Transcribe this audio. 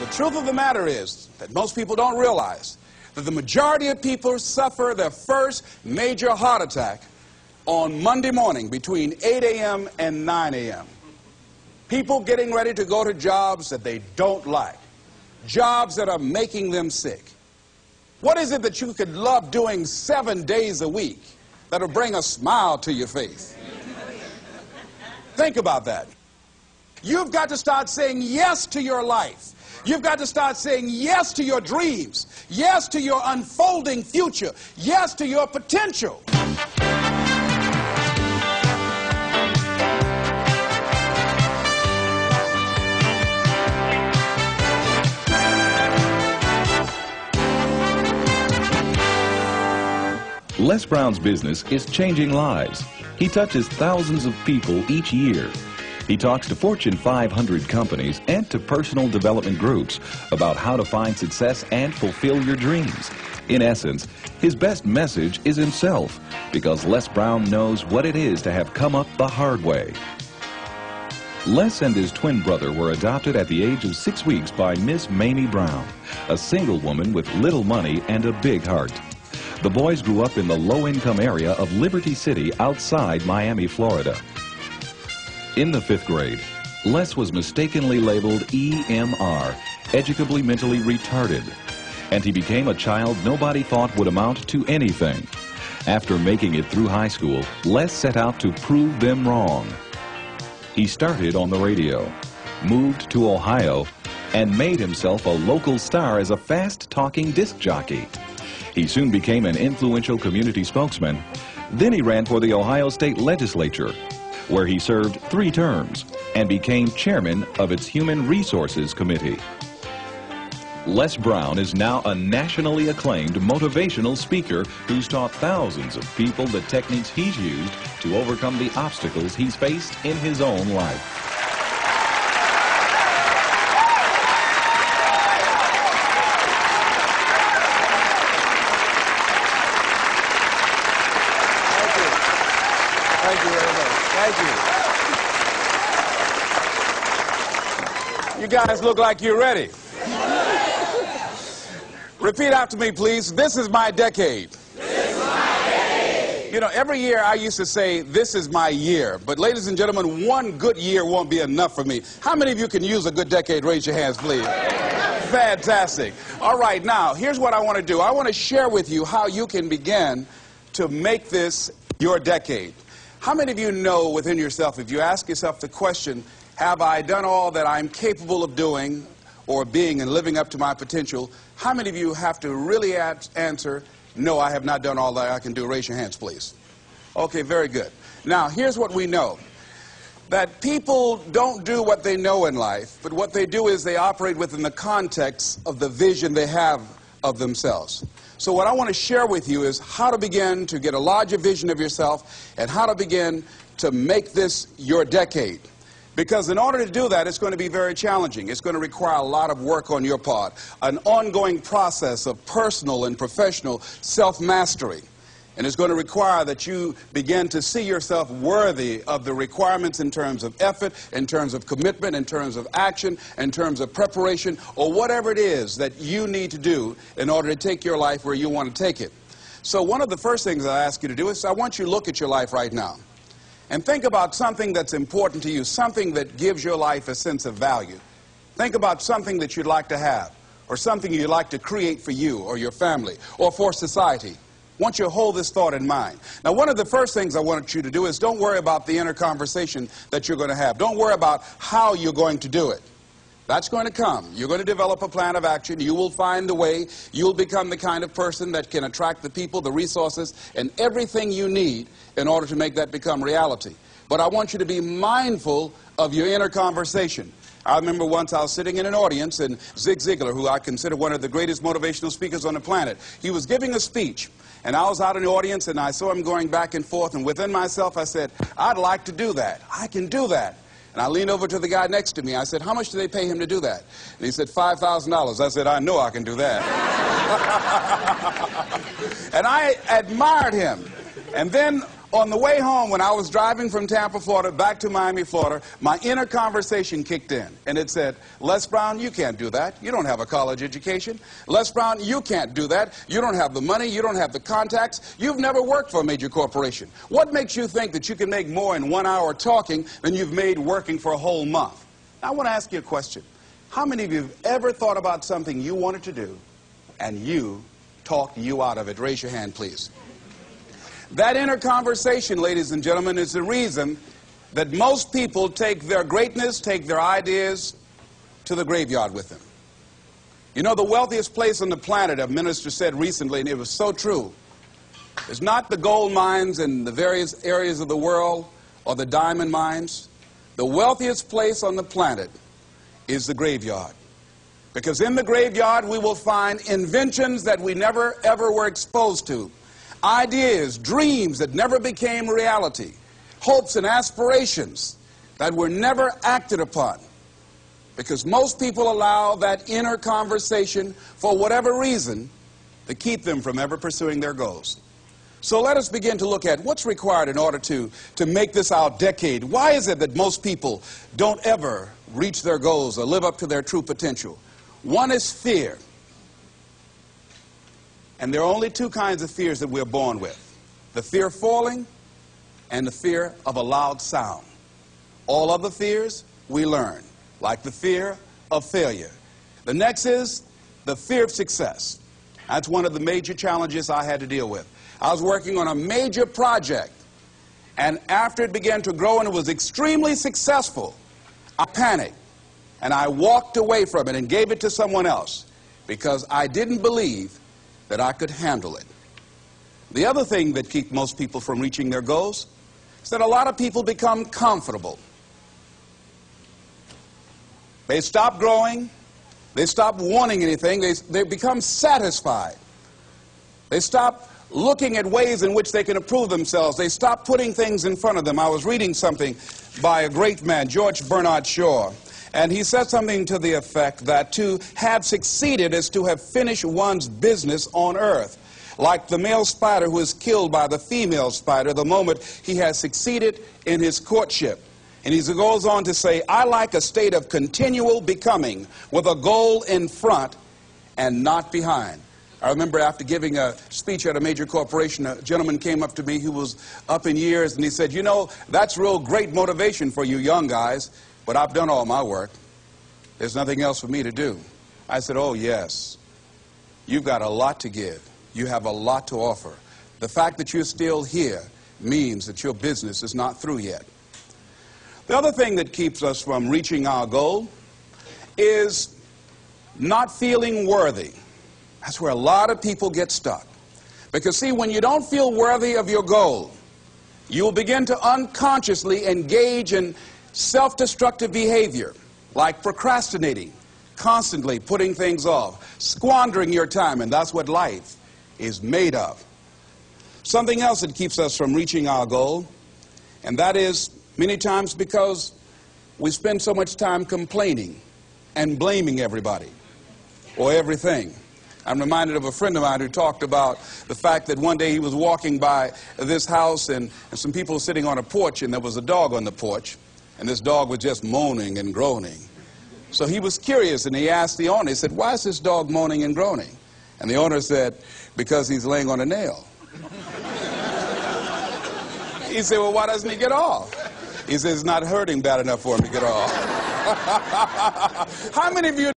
truth of the matter is that most people don't realize that the majority of people suffer their first major heart attack on Monday morning between 8 a.m. and 9 a.m. People getting ready to go to jobs that they don't like, jobs that are making them sick. What is it that you could love doing 7 days a week that'll bring a smile to your face? Think about that. You've got to start saying yes to your life. You've got to start saying yes to your dreams, yes to your unfolding future, yes to your potential. Les Brown's business is changing lives. He touches thousands of people each year. He talks to Fortune 500 companies and to personal development groups about how to find success and fulfill your dreams. In essence, his best message is himself, because Les Brown knows what it is to have come up the hard way. Les and his twin brother were adopted at the age of 6 weeks by Miss Mamie Brown, a single woman with little money and a big heart. The boys grew up in the low-income area of Liberty City outside Miami, Florida. In the 5th grade, Les was mistakenly labeled EMR, educably mentally retarded, and he became a child nobody thought would amount to anything. After making it through high school, Les set out to prove them wrong. He started on the radio, moved to Ohio, and made himself a local star as a fast-talking disc jockey. He soon became an influential community spokesman. Then he ran for the Ohio State Legislature, where he served 3 terms and became chairman of its Human Resources Committee. Les Brown is now a nationally acclaimed motivational speaker who's taught thousands of people the techniques he's used to overcome the obstacles he's faced in his own life. Thank you very much. Thank you. You guys look like you're ready. Repeat after me, please. This is my decade. This is my decade. You know, every year I used to say, this is my year. But ladies and gentlemen, one good year won't be enough for me. How many of you can use a good decade? Raise your hands, please. Fantastic. All right, now, here's what I want to do. I want to share with you how you can begin to make this your decade. How many of you know within yourself, if you ask yourself the question, have I done all that I'm capable of doing or being and living up to my potential, how many of you have to really answer, no, I have not done all that I can do? Raise your hands, please. Okay, very good. Now, here's what we know. That people don't do what they know in life, but what they do is they operate within the context of the vision they have of themselves. So what I want to share with you is how to begin to get a larger vision of yourself and how to begin to make this your decade. Because in order to do that, it's going to be very challenging. It's going to require a lot of work on your part, an ongoing process of personal and professional self-mastery. And it's going to require that you begin to see yourself worthy of the requirements in terms of effort, in terms of commitment, in terms of action, in terms of preparation, or whatever it is that you need to do in order to take your life where you want to take it. So one of the first things I ask you to do is I want you to look at your life right now and think about something that's important to you, something that gives your life a sense of value. Think about something that you'd like to have, or something you'd like to create for you or your family or for society. I want you to hold this thought in mind. Now, one of the first things I want you to do is don't worry about the inner conversation that you're going to have. Don't worry about how you're going to do it. That's going to come. You're going to develop a plan of action. You will find the way. You'll become the kind of person that can attract the people, the resources, and everything you need in order to make that become reality. But I want you to be mindful of your inner conversation. I remember once I was sitting in an audience, and Zig Ziglar, who I consider one of the greatest motivational speakers on the planet, he was giving a speech. And I was out in the audience, and I saw him going back and forth, and within myself I said, I'd like to do that. I can do that. And I leaned over to the guy next to me. I said, how much do they pay him to do that? And he said, $5,000. I said, I know I can do that. And I admired him. And then On the way home, when I was driving from Tampa, Florida, back to Miami, Florida, my inner conversation kicked in, and it said, Les Brown, you can't do that. You don't have a college education. Les Brown, you can't do that. You don't have the money. You don't have the contacts. You've never worked for a major corporation. What makes you think that you can make more in 1 hour talking than you've made working for a whole month? Now, I want to ask you a question. How many of you have ever thought about something you wanted to do, and you talked you out of it? Raise your hand, please. That inner conversation, ladies and gentlemen, is the reason that most people take their greatness, take their ideas to the graveyard with them. You know, the wealthiest place on the planet, a minister said recently, and it was so true, is not the gold mines in the various areas of the world or the diamond mines. The wealthiest place on the planet is the graveyard. Because in the graveyard we will find inventions that we never ever were exposed to. Ideas, dreams that never became reality, hopes and aspirations that were never acted upon, because most people allow that inner conversation, for whatever reason, to keep them from ever pursuing their goals. So let us begin to look at what's required in order to make this our decade. Why is it that most people don't ever reach their goals or live up to their true potential? One is fear. And there are only two kinds of fears that we're born with: the fear of falling and the fear of a loud sound. All other fears we learn, like the fear of failure. The next is the fear of success. That's one of the major challenges I had to deal with. I was working on a major project, and after it began to grow and it was extremely successful, I panicked and I walked away from it and gave it to someone else because I didn't believe that I could handle it. The other thing that keeps most people from reaching their goals is that a lot of people become comfortable. They stop growing. They stop wanting anything. They become satisfied. They stop looking at ways in which they can improve themselves. They stop putting things in front of them. I was reading something by a great man, George Bernard Shaw, and he said something to the effect that to have succeeded is to have finished one's business on earth. Like the male spider who is killed by the female spider the moment he has succeeded in his courtship. And he goes on to say, I like a state of continual becoming with a goal in front and not behind. I remember after giving a speech at a major corporation, a gentleman came up to me who was up in years, and he said, you know, that's real great motivation for you young guys, but I've done all my work. There's nothing else for me to do. I said, oh, yes. You've got a lot to give. You have a lot to offer. The fact that you're still here means that your business is not through yet. The other thing that keeps us from reaching our goal is not feeling worthy. That's where a lot of people get stuck. Because, see, when you don't feel worthy of your goal, you'll begin to unconsciously engage in self-destructive behavior, like procrastinating, constantly putting things off, squandering your time, and that's what life is made of. Something else that keeps us from reaching our goal, and that is many times because we spend so much time complaining and blaming everybody or everything. I'm reminded of a friend of mine who talked about the fact that one day he was walking by this house and some people were sitting on a porch, and there was a dog on the porch, and this dog was just moaning and groaning. So he was curious, and he asked the owner, he said, why is this dog moaning and groaning? And the owner said, because he's laying on a nail. He said, well, why doesn't he get off? He says, it's not hurting bad enough for him to get off. How many of you